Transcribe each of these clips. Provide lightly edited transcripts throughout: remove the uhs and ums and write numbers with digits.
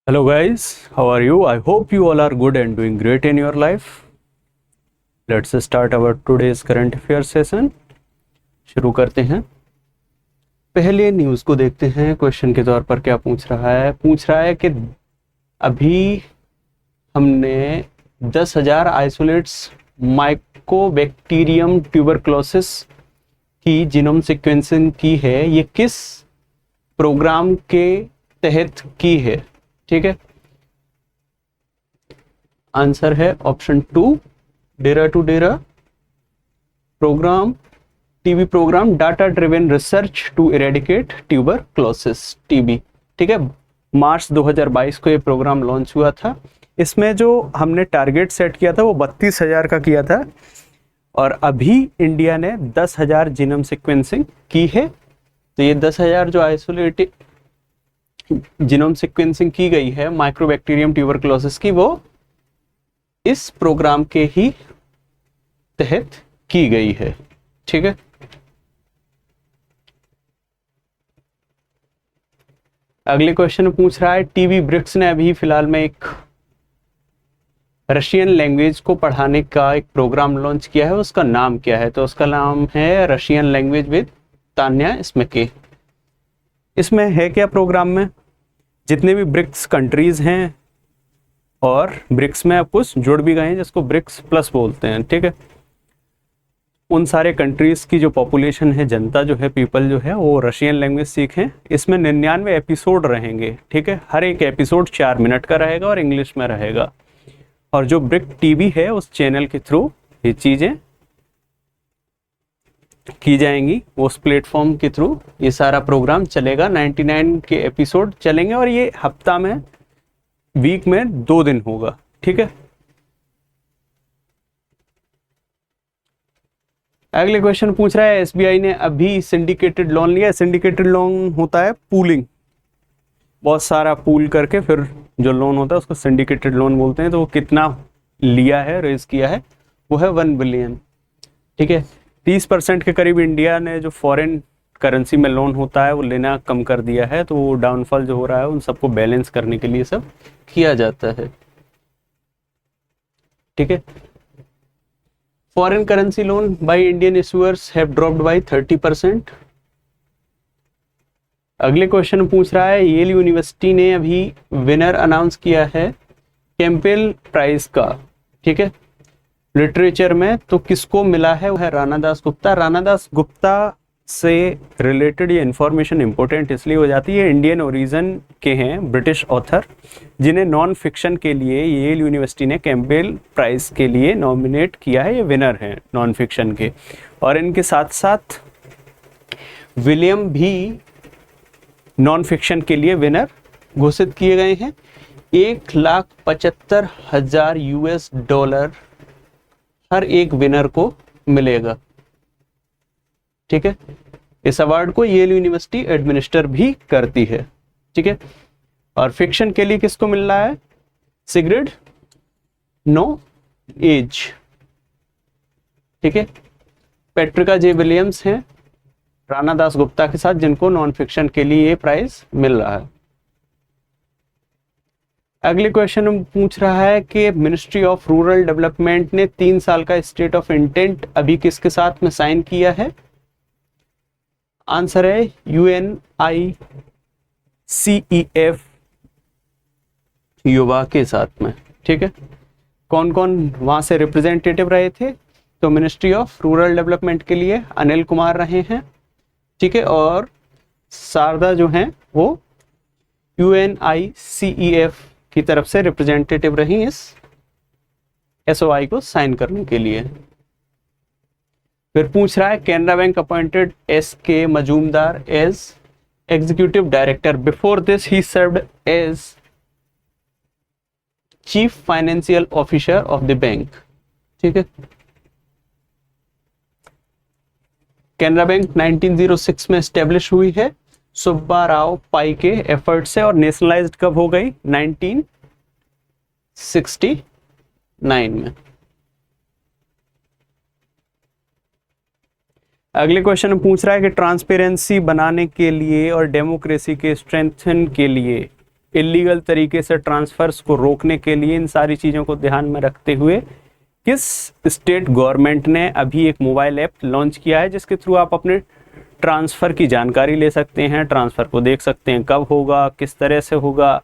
Hello guys, how are you? I hope you all are good and doing great in your life. Let's start our today's current affairs session. शुरू करते हैं। पहले news को देखते हैं। Question के तौर पर क्या पूछ रहा है कि अभी हमने 10,000 आइसोलेट्स माइकोबैक्टीरियम ट्यूबरक्लोसिस की जीनोम सीक्वेंसिंग की है। ये किस प्रोग्राम के तहत की है? ठीक है, आंसर है option 2, DERA to DERA programme, TB programme, data driven research to eradicate tuberculosis, TB. ठीक है, मार्च 2022 को ये प्रोग्राम लॉन्च हुआ था। इसमें जो हमने टारगेट सेट किया था वो 32,000 का किया था और अभी इंडिया ने 10,000 जीनोम सीक्वेंसिंग की है। तो ये 10,000 जो आइसोलेटेड जीनोम सीक्वेंसिंग की गई है माइक्रोबैक्टीरियम ट्यूबरक्लोसिस की, वो इस प्रोग्राम के ही तहत की गई है। ठीक है, अगले क्वेश्चन पूछ रहा है टीवी ब्रिक्स ने अभी फिलहाल में एक रशियन लैंग्वेज को पढ़ाने का एक प्रोग्राम लॉन्च किया है, उसका नाम क्या है? तो उसका नाम है रशियन लैंग्वेज विद तान्या स्मिके। इसमें है क्या प्रोग्राम में? जितने भी ब्रिक्स कंट्रीज हैं और ब्रिक्स में अब कुछ जुड़ भी गए हैं जिसको ब्रिक्स प्लस बोलते हैं। ठीक है, उन सारे कंट्रीज की जो पॉपुलेशन है, जनता जो है, पीपल जो है, वो रशियन लैंग्वेज सीखें। इसमें 99 एपिसोड रहेंगे। ठीक है, हर एक एपिसोड 4 मिनट का रहेगा और इंग्लिश में रहेगा। और जो ब्रिक टीवी है उस चैनल के थ्रू ये चीज़ें की जाएंगी, उस प्लेटफॉर्म के थ्रू ये सारा प्रोग्राम चलेगा। 99 के एपिसोड चलेंगे और ये हफ्ता में, वीक में 2 दिन होगा। ठीक है, अगले क्वेश्चन पूछ रहा है एसबीआई ने अभी सिंडिकेटेड लोन लिया। सिंडिकेटेड लोन होता है पूलिंग, बहुत सारा पूल करके फिर जो लोन होता है उसको सिंडिकेटेड लोन बोलते हैं। तो वो कितना लिया है, रेज किया है? वो है 1 बिलियन। ठीक है, 30% के करीब इंडिया ने जो फॉरेन करेंसी में लोन होता है वो लेना कम कर दिया है। तो वो डाउनफॉल जो हो रहा है उन सबको बैलेंस करने के लिए सब किया जाता है। ठीक है, foreign currency loan by Indian issuers have dropped by 30%। अगले क्वेश्चन पूछ रहा है येल यूनिवर्सिटी ने अभी विनर अनाउंस किया है कैंपेल प्राइज का। ठीक है, लिटरेचर में तो किसको मिला है? वो है राणा दास गुप्ता। राणा दास गुप्ता से रिलेटेड ये इन्फॉर्मेशन इंपॉर्टेंट इसलिए हो जाती है, इंडियन ओरिजिन के हैं, ब्रिटिश ऑथर, जिन्हें नॉन फिक्शन के लिए येल यूनिवर्सिटी ने कैंपेल प्राइज के लिए नॉमिनेट किया है। ये विनर हैं नॉन फिक्शन के। और इनके साथ साथ विलियम भी नॉन फिक्शन के लिए विनर घोषित किए गए हैं। $1,75,000 US हर एक विनर को मिलेगा। ठीक है, इस अवार्ड को येल यूनिवर्सिटी एडमिनिस्टर भी करती है। ठीक है, और फिक्शन के लिए किसको मिल रहा है? सिग्रिड नो एज। ठीक है, पेट्रिका जे विलियम्स हैं राणा दास गुप्ता के साथ, जिनको नॉन फिक्शन के लिए ये प्राइज मिल रहा है। अगले क्वेश्चन पूछ रहा है कि मिनिस्ट्री ऑफ रूरल डेवलपमेंट ने 3 साल का स्टेट ऑफ इंटेंट अभी किसके साथ में साइन किया है? आंसर है UNICEF युवा के साथ में। ठीक है, कौन कौन वहां से रिप्रेजेंटेटिव रहे थे? तो मिनिस्ट्री ऑफ रूरल डेवलपमेंट के लिए अनिल कुमार रहे हैं। ठीक है, और शारदा जो हैं वो UNICEF की तरफ से रिप्रेजेंटेटिव रही इस SOI को साइन करने के लिए। फिर पूछ रहा है Canara bank appointed SK Majumdar as executive director. Before this he served as chief financial officer of the bank. ठीक है, कैनरा बैंक 1906 में एस्टेब्लिश हुई है सुब्बा राव पाई के एफर्ट से, और नेशनलाइज्ड कब हो गई? 1969 में। अगले क्वेश्चन पूछ रहा है कि ट्रांसपेरेंसी बनाने के लिए और डेमोक्रेसी के स्ट्रेंथन के लिए इलीगल तरीके से ट्रांसफर्स को रोकने के लिए, इन सारी चीज़ों को ध्यान में रखते हुए किस स्टेट गवर्नमेंट ने अभी एक मोबाइल ऐप लॉन्च किया है जिसके थ्रू आप अपने ट्रांसफ़र की जानकारी ले सकते हैं, ट्रांसफ़र को देख सकते हैं कब होगा, किस तरह से होगा।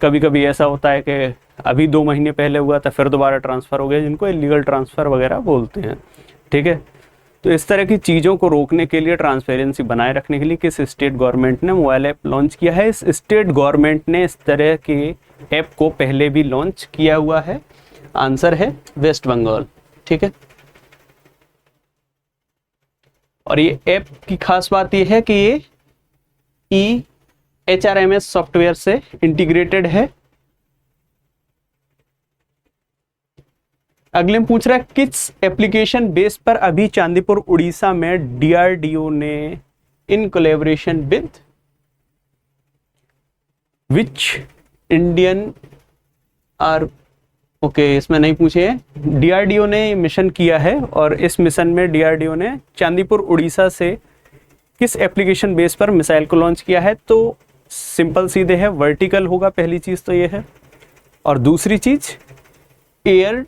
कभी कभी ऐसा होता है कि अभी 2 महीने पहले हुआ था फिर दोबारा ट्रांसफ़र हो गया, जिनको इलीगल ट्रांसफ़र वगैरह बोलते हैं। ठीक है, तो इस तरह की चीज़ों को रोकने के लिए, ट्रांसपेरेंसी बनाए रखने के लिए किस स्टेट गवर्नमेंट ने मोबाइल ऐप लॉन्च किया है? इस स्टेट गवर्नमेंट ने इस तरह के ऐप को पहले भी लॉन्च किया हुआ है। आंसर है वेस्ट बंगाल। ठीक है, और ये ऐप की खास बात ये है कि ये EHRMS सॉफ्टवेयर से इंटीग्रेटेड है। अगले में पूछ रहा है किस एप्लीकेशन बेस पर अभी चांदीपुर उड़ीसा में DRDO ने in collaboration with which Indian are, okay इसमें नहीं पूछे हैं। DRDO ने मिशन किया है और इस मिशन में DRDO ने चांदीपुर उड़ीसा से किस एप्लीकेशन बेस पर मिसाइल को लॉन्च किया है? तो सिंपल सीधे है, वर्टिकल होगा, पहली चीज तो ये है। और दूसरी चीज एयर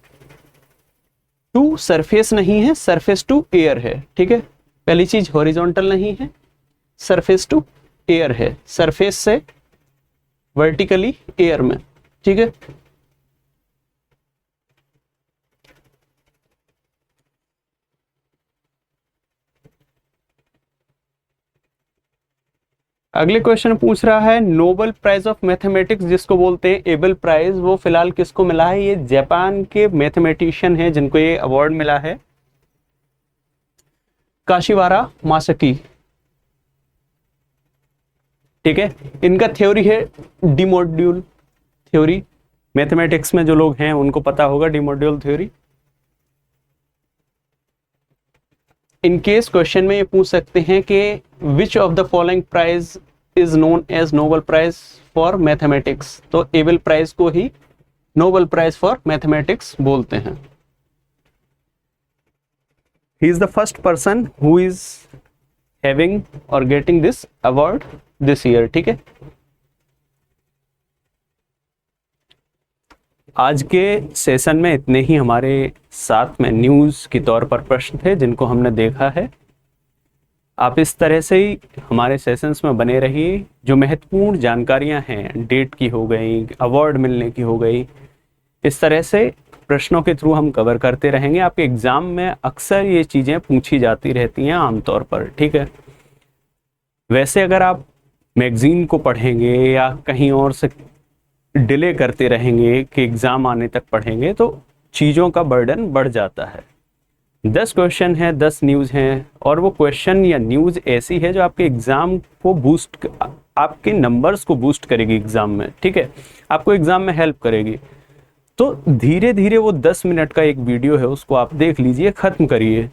टू सरफेस नहीं है, सरफेस टू एयर है। ठीक है, पहली चीज हॉरिजॉन्टल नहीं है, सरफेस टू एयर है, सरफेस से वर्टिकली एयर में। ठीक है, अगले क्वेश्चन पूछ रहा है नोबेल प्राइज ऑफ मैथमेटिक्स जिसको बोलते हैं एबल प्राइज, वो फिलहाल किसको मिला है? ये जापान के मैथमेटिशियन है जिनको ये अवार्ड मिला है, काशिवारा मासाकी। ठीक है, इनका थ्योरी है डिमोड्यूल थ्योरी। मैथमेटिक्स में जो लोग हैं उनको पता होगा D module theory. In case question में ये पूछ सकते हैं कि which of the following prize is known as Nobel prize for mathematics, तो एबल प्राइज को ही नोबेल प्राइज फॉर मैथमेटिक्स बोलते हैं। He is the first person who is having और getting this award this year. ठीक है, आज के सेशन में इतने ही हमारे साथ में न्यूज़ के तौर पर प्रश्न थे जिनको हमने देखा है। आप इस तरह से ही हमारे सेशंस में बने रहिए। जो महत्वपूर्ण जानकारियां हैं, डेट की हो गई, अवार्ड मिलने की हो गई, इस तरह से प्रश्नों के थ्रू हम कवर करते रहेंगे। आपके एग्ज़ाम में अक्सर ये चीज़ें पूछी जाती रहती हैं आमतौर पर। ठीक है, वैसे अगर आप मैगज़ीन को पढ़ेंगे या कहीं और से डिले करते रहेंगे कि एग्ज़ाम आने तक पढ़ेंगे तो चीज़ों का बर्डन बढ़ जाता है। 10 क्वेश्चन है, 10 न्यूज़ हैं, और वो क्वेश्चन या न्यूज़ ऐसी है जो आपके एग्ज़ाम को बूस्ट, आपके नंबर्स को बूस्ट करेगी एग्ज़ाम में। ठीक है, आपको एग्ज़ाम में हेल्प करेगी। तो धीरे धीरे वो 10 मिनट का एक वीडियो है उसको आप देख लीजिए, ख़त्म करिए।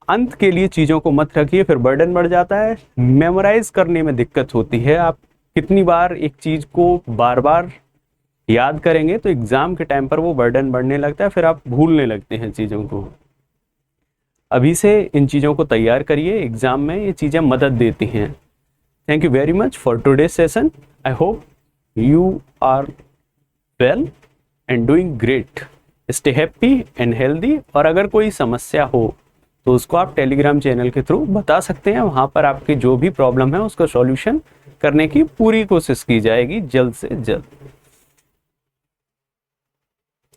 अंत के लिए चीज़ों को मत रखिए, फिर बर्डन बढ़ जाता है, मेमोराइज करने में दिक्कत होती है। आप कितनी बार एक चीज़ को बार बार याद करेंगे तो एग्ज़ाम के टाइम पर वो बर्डन बढ़ने लगता है, फिर आप भूलने लगते हैं चीज़ों को। अभी से इन चीज़ों को तैयार करिए, एग्ज़ाम में ये चीज़ें मदद देती हैं। Thank you very much for today session. I hope you are well and doing great. Stay happy and healthy. और अगर कोई समस्या हो तो उसको आप टेलीग्राम चैनल के थ्रू बता सकते हैं। वहाँ पर आपकी जो भी प्रॉब्लम है उसका सॉल्यूशन करने की पूरी कोशिश की जाएगी जल्द से जल्द।